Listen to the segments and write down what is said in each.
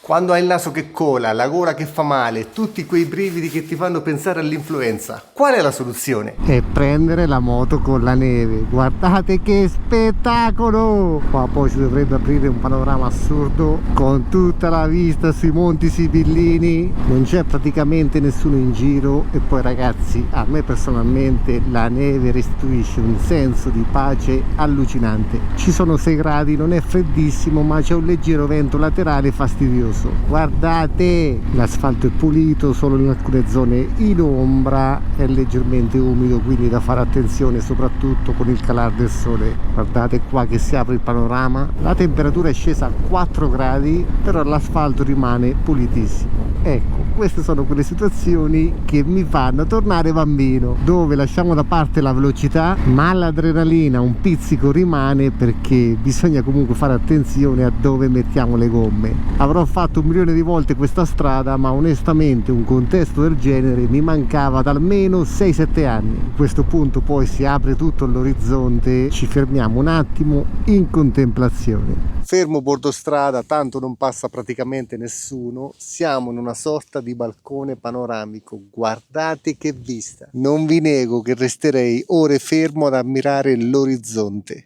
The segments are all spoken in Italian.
Quando hai il naso che cola, la gola che fa male, tutti quei brividi che ti fanno pensare all'influenza, qual è la soluzione? E prendere la moto con la neve. Guardate che spettacolo! Qua poi si dovrebbe aprire un panorama assurdo con tutta la vista sui monti Sibillini. Non c'è praticamente nessuno in giro e poi ragazzi, a me personalmente la neve restituisce un senso di pace allucinante. Ci sono 6 gradi, non è freddissimo, ma c'è un leggero vento laterale fastidioso. Guardate, l'asfalto è pulito, solo in alcune zone in ombra, è leggermente umido, quindi da fare attenzione soprattutto con il calare del sole. Guardate qua che si apre il panorama, la temperatura è scesa a 4 gradi, però l'asfalto rimane pulitissimo. Ecco, queste sono quelle situazioni che mi fanno tornare bambino, dove lasciamo da parte la velocità, ma l'adrenalina un pizzico rimane, perché bisogna comunque fare attenzione a dove mettiamo le gomme. Avrò fatto 1 milione di volte questa strada, ma onestamente un contesto del genere mi mancava da almeno 6-7 anni. A questo punto poi si apre tutto l'orizzonte, ci fermiamo un attimo in contemplazione. Fermo bordo strada, tanto non passa praticamente nessuno, siamo in una sorta di balcone panoramico, guardate che vista! Non vi nego che resterei ore fermo ad ammirare l'orizzonte.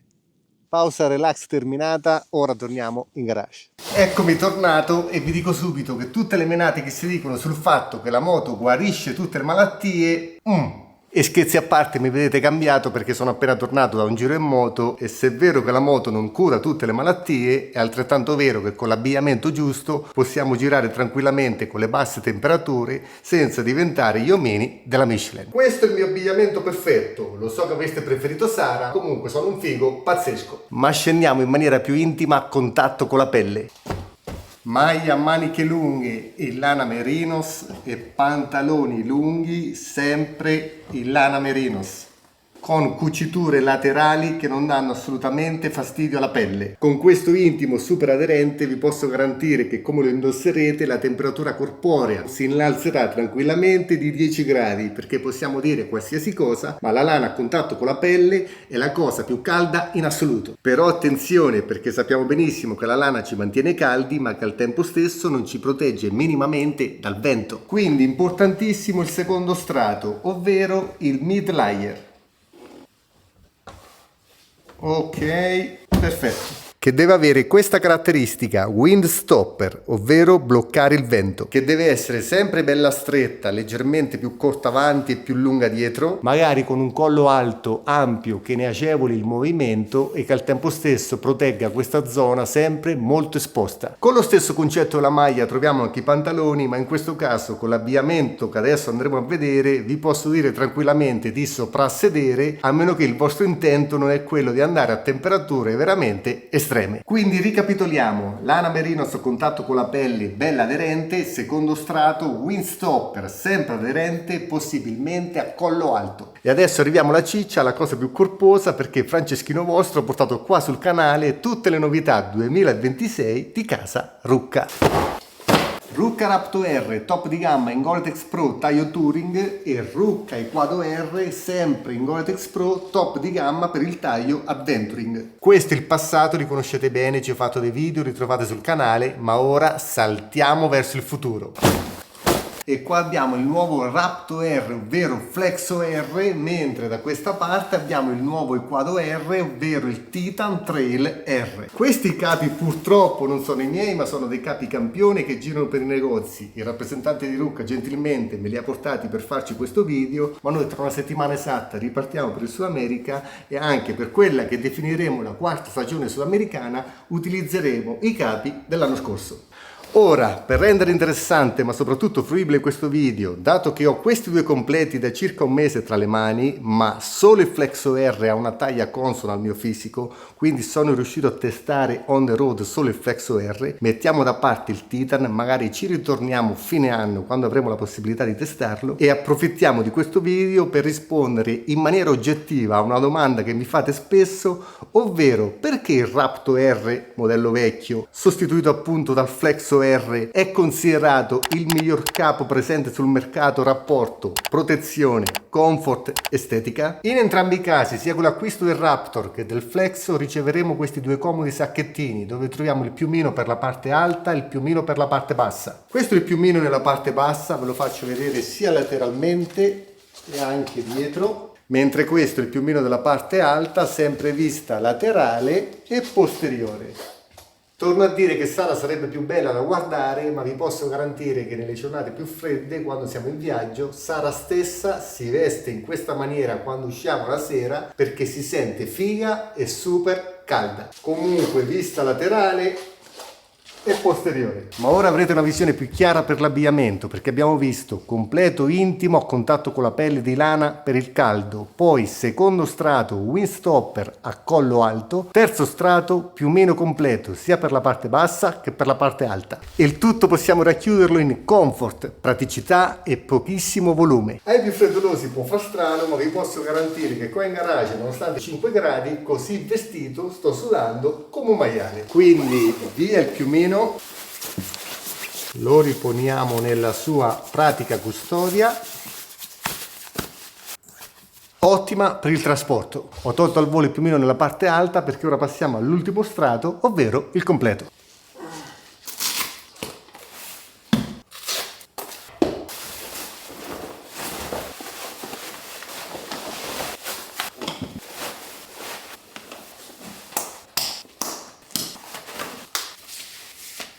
Pausa relax terminata, ora torniamo in garage. Eccomi tornato e vi dico subito che tutte le menate che si dicono sul fatto che la moto guarisce tutte le malattie, e scherzi a parte, mi vedete cambiato perché sono appena tornato da un giro in moto, e se è vero che la moto non cura tutte le malattie, è altrettanto vero che con l'abbigliamento giusto possiamo girare tranquillamente con le basse temperature senza diventare gli omini della Michelin. Questo è il mio abbigliamento perfetto, lo so che avreste preferito Sara, comunque sono un figo pazzesco. Ma scendiamo in maniera più intima a contatto con la pelle. Maglia a maniche lunghe in lana merinos e pantaloni lunghi sempre in lana merinos, con cuciture laterali che non danno assolutamente fastidio alla pelle. Con questo intimo super aderente vi posso garantire che come lo indosserete la temperatura corporea si innalzerà tranquillamente di 10 gradi, perché possiamo dire qualsiasi cosa, ma la lana a contatto con la pelle è la cosa più calda in assoluto. Però attenzione, perché sappiamo benissimo che la lana ci mantiene caldi, ma che al tempo stesso non ci protegge minimamente dal vento. Quindi importantissimo il secondo strato, ovvero il mid layer. Ok, perfetto. Che deve avere questa caratteristica, wind stopper, ovvero bloccare il vento, che deve essere sempre bella stretta, leggermente più corta avanti e più lunga dietro, magari con un collo alto, ampio, che ne agevoli il movimento e che al tempo stesso protegga questa zona sempre molto esposta. Con lo stesso concetto della maglia troviamo anche i pantaloni, ma in questo caso con l'abbigliamento che adesso andremo a vedere vi posso dire tranquillamente di soprassedere, a meno che il vostro intento non è quello di andare a temperature veramente estreme. Quindi ricapitoliamo: lana merinos a contatto con la pelle bella aderente, secondo strato windstopper sempre aderente, possibilmente a collo alto. E adesso arriviamo alla ciccia, la cosa più corposa, perché Franceschino vostro ha portato qua sul canale tutte le novità 2026 di casa Rucca. Rucca Rapto R, top di gamma in Gore-Tex Pro taglio Touring, e Rucca Equado R, sempre in Gore-Tex Pro, top di gamma per il taglio Adventuring. Questo è il passato, li conoscete bene, ci ho fatto dei video, li trovate sul canale, ma ora saltiamo verso il futuro. E qua abbiamo il nuovo Rapto R, ovvero Flexo R, mentre da questa parte abbiamo il nuovo Equado R, ovvero il Titan Trail R. Questi capi purtroppo non sono i miei, ma sono dei capi campione che girano per i negozi. Il rappresentante di Rucca gentilmente me li ha portati per farci questo video, ma noi tra una settimana esatta ripartiamo per il Sud America, e anche per quella che definiremo la 4ª stagione sudamericana utilizzeremo i capi dell'anno scorso. Ora, per rendere interessante ma soprattutto fruibile questo video, dato che ho questi due completi da circa un mese tra le mani, ma solo il Flexo R ha una taglia consona al mio fisico, quindi sono riuscito a testare on the road solo il Flexo R, mettiamo da parte il Titan, magari ci ritorniamo fine anno quando avremo la possibilità di testarlo, e approfittiamo di questo video per rispondere in maniera oggettiva a una domanda che mi fate spesso, ovvero perché il Rapto R modello vecchio, sostituito appunto dal Flexo R è considerato il miglior capo presente sul mercato rapporto protezione, comfort, estetica? In entrambi i casi, sia con l'acquisto del Raptor che del Flexo, riceveremo questi due comodi sacchettini dove troviamo il piumino per la parte alta e il piumino per la parte bassa. Questo è il piumino nella parte bassa, ve lo faccio vedere sia lateralmente e anche dietro. Mentre questo è il piumino della parte alta, sempre vista laterale e posteriore. Torno a dire che Sara sarebbe più bella da guardare, ma vi posso garantire che nelle giornate più fredde, quando siamo in viaggio, Sara stessa si veste in questa maniera quando usciamo la sera perché si sente figa e super calda. Comunque vista laterale e posteriore. Ma ora avrete una visione più chiara per l'abbigliamento, perché abbiamo visto completo intimo a contatto con la pelle di lana per il caldo, poi secondo strato windstopper a collo alto, terzo strato piumino completo sia per la parte bassa che per la parte alta. E il tutto possiamo racchiuderlo in comfort, praticità e pochissimo volume. Ai più freddolosi può far strano, ma vi posso garantire che qua in garage, nonostante 5 gradi, così vestito sto sudando come un maiale. Quindi via il piumino, lo riponiamo nella sua pratica custodia, ottima per il trasporto. Ho tolto al volo il piumino nella parte alta perché ora passiamo all'ultimo strato, ovvero il completo.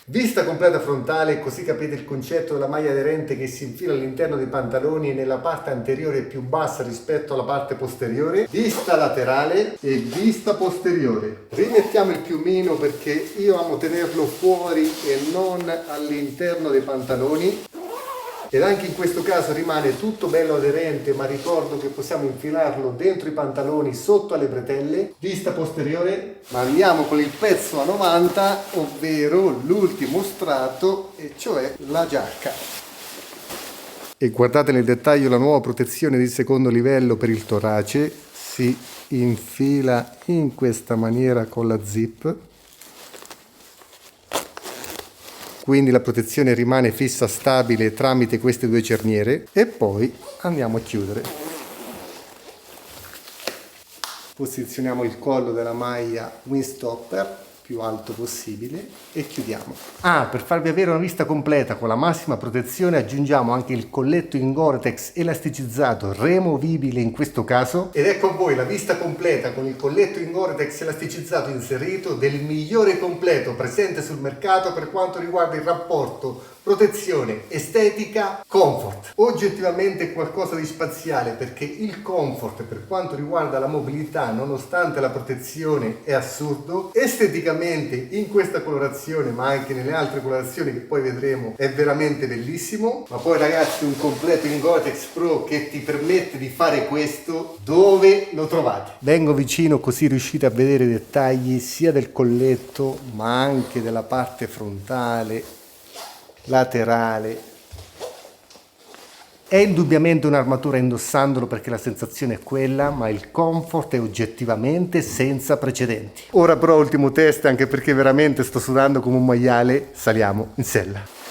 Vista completa frontale, così capite il concetto della maglia aderente che si infila all'interno dei pantaloni e nella parte anteriore più bassa rispetto alla parte posteriore. Vista laterale e vista posteriore. Rimettiamo il piumino perché io amo tenerlo fuori e non all'interno dei pantaloni. Ed anche in questo caso rimane tutto bello aderente, ma ricordo che possiamo infilarlo dentro i pantaloni sotto alle bretelle. Vista posteriore, ma andiamo con il pezzo a 90, ovvero l'ultimo strato, e cioè la giacca. E guardate nel dettaglio la nuova protezione di secondo livello per il torace, si infila in questa maniera con la zip. Quindi la protezione rimane fissa stabile tramite queste due cerniere e poi andiamo a chiudere. Posizioniamo il collo della maglia windstopper più alto possibile e chiudiamo. Per farvi avere una vista completa con la massima protezione aggiungiamo anche il colletto in Gore-Tex elasticizzato removibile in questo caso, ed ecco a voi la vista completa con il colletto in Gore-Tex elasticizzato inserito del migliore completo presente sul mercato per quanto riguarda il rapporto protezione, estetica, comfort. Oggettivamente è qualcosa di spaziale perché il comfort per quanto riguarda la mobilità, nonostante la protezione, è assurdo. Esteticamente in questa colorazione, ma anche nelle altre colorazioni che poi vedremo, è veramente bellissimo. Ma poi ragazzi, un completo in Gore-Tex Pro che ti permette di fare questo, dove lo trovate? Vengo vicino così riuscite a vedere i dettagli sia del colletto ma anche della parte frontale, laterale. È indubbiamente un'armatura indossandolo perché la sensazione è quella, ma il comfort è oggettivamente senza precedenti. Ora però ultimo test, anche perché veramente sto sudando come un maiale, saliamo in sella.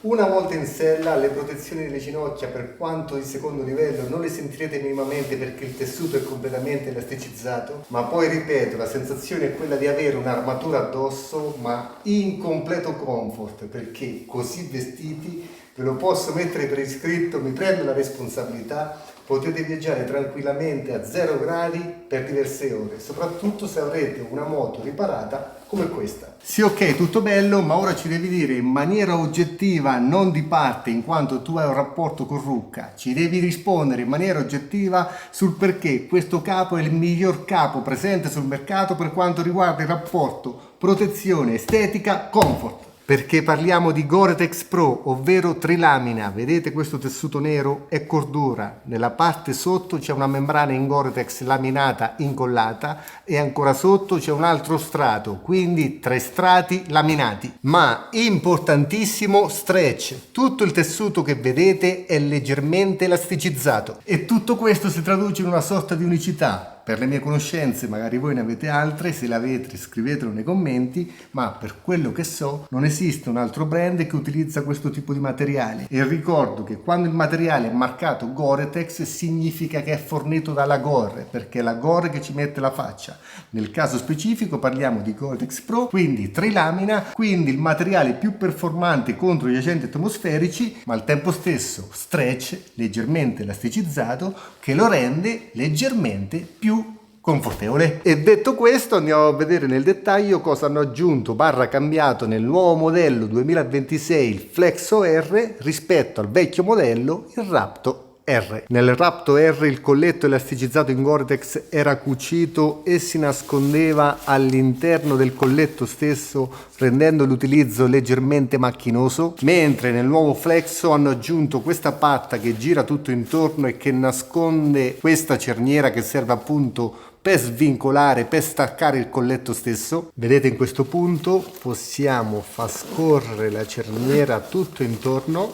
Una volta in sella le protezioni delle ginocchia per quanto di secondo livello non le sentirete minimamente perché il tessuto è completamente elasticizzato, ma poi ripeto, la sensazione è quella di avere un'armatura addosso ma in completo comfort, perché così vestiti ve lo posso mettere per iscritto, mi prendo la responsabilità, potete viaggiare tranquillamente a 0 gradi per diverse ore, soprattutto se avrete una moto riparata come questa. Sì, ok, tutto bello, ma ora ci devi dire in maniera oggettiva, non di parte, in quanto tu hai un rapporto con Rucca, ci devi rispondere in maniera oggettiva sul perché questo capo è il miglior capo presente sul mercato per quanto riguarda il rapporto protezione, estetica, comfort. Perché parliamo di Gore-Tex Pro, ovvero trilamina. Vedete questo tessuto nero? È cordura. Nella parte sotto c'è una membrana in Gore-Tex laminata incollata e ancora sotto c'è un altro strato, quindi 3 strati laminati. Ma importantissimo stretch. Tutto il tessuto che vedete è leggermente elasticizzato e tutto questo si traduce in una sorta di unicità. Per le mie conoscenze, magari voi ne avete altre, se le avete scrivetelo nei commenti, ma per quello che so non esiste un altro brand che utilizza questo tipo di materiale. E ricordo che quando il materiale è marcato Gore-Tex significa che è fornito dalla Gore, perché è la Gore che ci mette la faccia. Nel caso specifico parliamo di Gore-Tex Pro, quindi trilamina, quindi il materiale più performante contro gli agenti atmosferici, ma al tempo stesso stretch, leggermente elasticizzato, che lo rende leggermente più confortevole. E detto questo, andiamo a vedere nel dettaglio cosa hanno aggiunto cambiato nel nuovo modello 2026 il Flexo R rispetto al vecchio modello il Raptor R. Nel Raptor R il colletto elasticizzato in Gore-Tex era cucito e si nascondeva all'interno del colletto stesso, rendendo l'utilizzo leggermente macchinoso, mentre nel nuovo Flexo hanno aggiunto questa patta che gira tutto intorno e che nasconde questa cerniera che serve appunto per svincolare, per staccare il colletto stesso. Vedete, in questo punto possiamo far scorrere la cerniera tutto intorno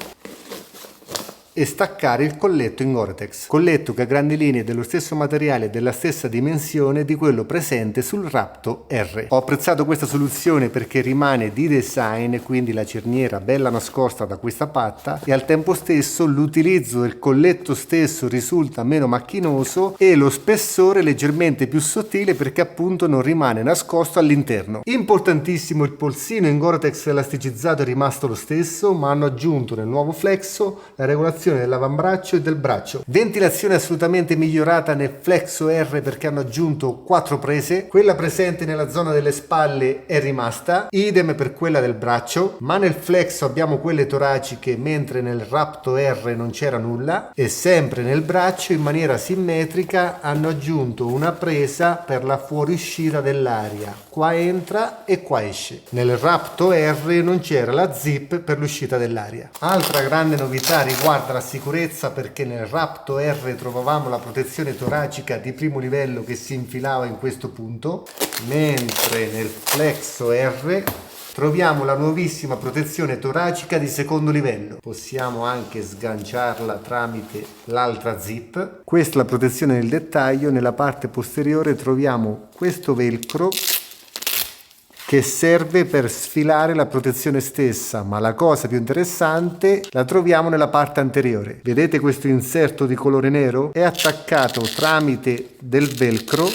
e staccare il colletto in Gore-Tex, colletto che a grandi linee è dello stesso materiale e della stessa dimensione di quello presente sul Raptor R. Ho apprezzato questa soluzione perché rimane di design, quindi la cerniera bella nascosta da questa patta, e al tempo stesso l'utilizzo del colletto stesso risulta meno macchinoso e lo spessore leggermente più sottile perché appunto non rimane nascosto all'interno. Importantissimo, il polsino in Gore-Tex elasticizzato è rimasto lo stesso, ma hanno aggiunto nel nuovo Flexo la regolazione dell'avambraccio e del braccio. Ventilazione assolutamente migliorata nel Flexo R perché hanno aggiunto 4 prese, quella presente nella zona delle spalle è rimasta, idem per quella del braccio, ma nel Flexo abbiamo quelle toraciche mentre nel Raptor R non c'era nulla, e sempre nel braccio in maniera simmetrica hanno aggiunto una presa per la fuoriuscita dell'aria, qua entra e qua esce. Nel Raptor R non c'era la zip per l'uscita dell'aria. Altra grande novità riguarda la sicurezza, perché nel Raptor R trovavamo la protezione toracica di primo livello che si infilava in questo punto, mentre nel Flexo R troviamo la nuovissima protezione toracica di secondo livello. Possiamo anche sganciarla tramite l'altra zip. Questa è la protezione nel dettaglio. Nella parte posteriore troviamo questo velcro che serve per sfilare la protezione stessa, ma la cosa più interessante la troviamo nella parte anteriore. Vedete questo inserto di colore nero? È attaccato tramite del velcro,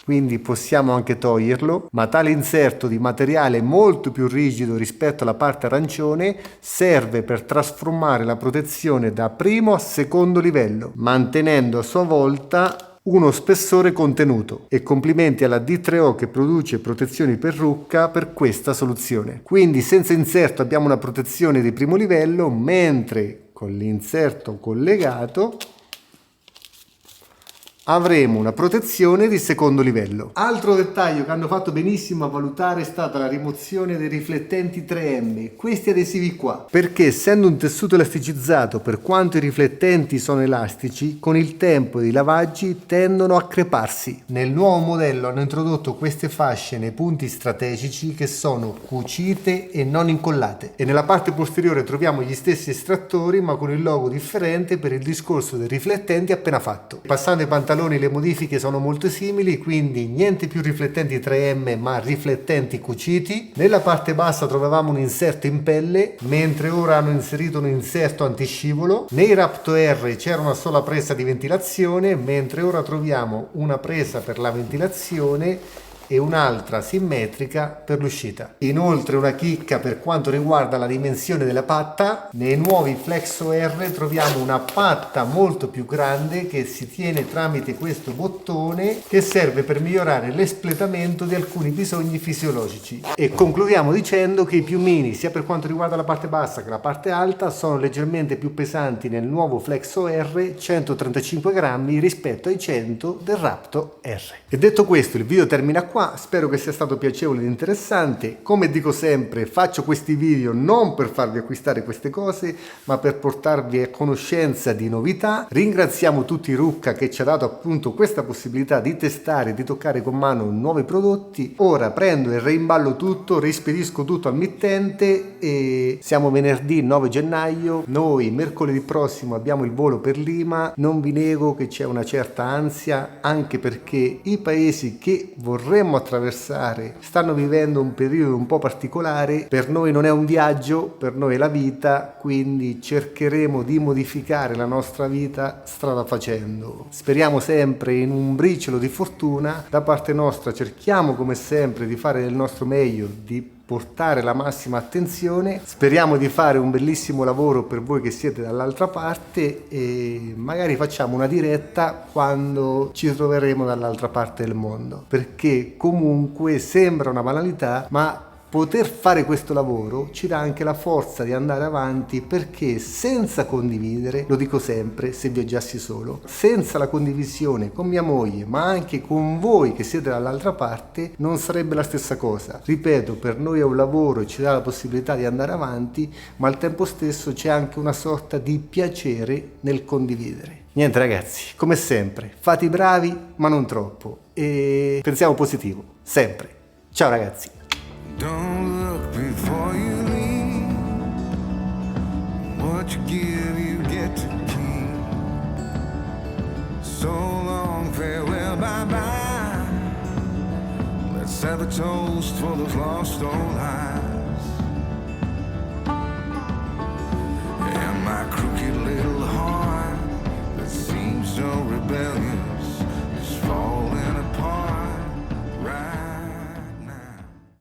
quindi possiamo anche toglierlo, ma tale inserto di materiale molto più rigido rispetto alla parte arancione serve per trasformare la protezione da primo a secondo livello, mantenendo a sua volta uno spessore contenuto. E complimenti alla D3O che produce protezioni per rucca per questa soluzione. Quindi senza inserto abbiamo una protezione di primo livello, mentre con l'inserto collegato avremo una protezione di secondo livello. Altro dettaglio che hanno fatto benissimo a valutare è stata la rimozione dei riflettenti 3M, questi adesivi qua, perché essendo un tessuto elasticizzato, per quanto i riflettenti sono elastici, con il tempo dei lavaggi tendono a creparsi. Nel nuovo modello hanno introdotto queste fasce nei punti strategici che sono cucite e non incollate, e nella parte posteriore troviamo gli stessi estrattori ma con il logo differente per il discorso dei riflettenti appena fatto. Passando ai pantaloni, le modifiche sono molto simili, quindi niente più riflettenti 3M ma riflettenti cuciti. Nella parte bassa trovavamo un inserto in pelle, mentre ora hanno inserito un inserto antiscivolo. Nei Raptor R c'era una sola presa di ventilazione, mentre ora troviamo una presa per la ventilazione e un'altra simmetrica per l'uscita. Inoltre una chicca per quanto riguarda la dimensione della patta: nei nuovi Flexo R troviamo una patta molto più grande che si tiene tramite questo bottone che serve per migliorare l'espletamento di alcuni bisogni fisiologici. E concludiamo dicendo che i piumini, sia per quanto riguarda la parte bassa che la parte alta, sono leggermente più pesanti nel nuovo Flexo R, 135 grammi rispetto ai 100 del Raptor R. E detto questo, il video termina qua. qua, spero che sia stato piacevole ed interessante. Come dico sempre, faccio questi video non per farvi acquistare queste cose, ma per portarvi a conoscenza di novità. Ringraziamo tutti Rucca che ci ha dato appunto questa possibilità di testare, di toccare con mano nuovi prodotti. Ora prendo e reimballo tutto, rispedisco tutto al mittente e siamo venerdì 9 gennaio. Noi mercoledì prossimo abbiamo il volo per Lima. Non vi nego che c'è una certa ansia, anche perché i paesi che vorremmo attraversare stanno vivendo un periodo un po' particolare. Per noi non è un viaggio, per noi è la vita, quindi cercheremo di modificare la nostra vita strada facendo. Speriamo sempre in un briciolo di fortuna. Da parte nostra cerchiamo come sempre di fare del nostro meglio, di portare la massima attenzione. Speriamo di fare un bellissimo lavoro per voi che siete dall'altra parte e magari facciamo una diretta quando ci troveremo dall'altra parte del mondo, perché comunque sembra una banalità, ma poter fare questo lavoro ci dà anche la forza di andare avanti, perché senza condividere, lo dico sempre, se viaggiassi solo, senza la condivisione con mia moglie, ma anche con voi che siete dall'altra parte, non sarebbe la stessa cosa. Ripeto, per noi è un lavoro e ci dà la possibilità di andare avanti, ma al tempo stesso c'è anche una sorta di piacere nel condividere. Niente ragazzi, come sempre, fate i bravi, ma non troppo, e pensiamo positivo, sempre. Ciao ragazzi! Don't look before you leave. What you give, you get to keep. So long, farewell, bye-bye. Let's have a toast for those lost old lives.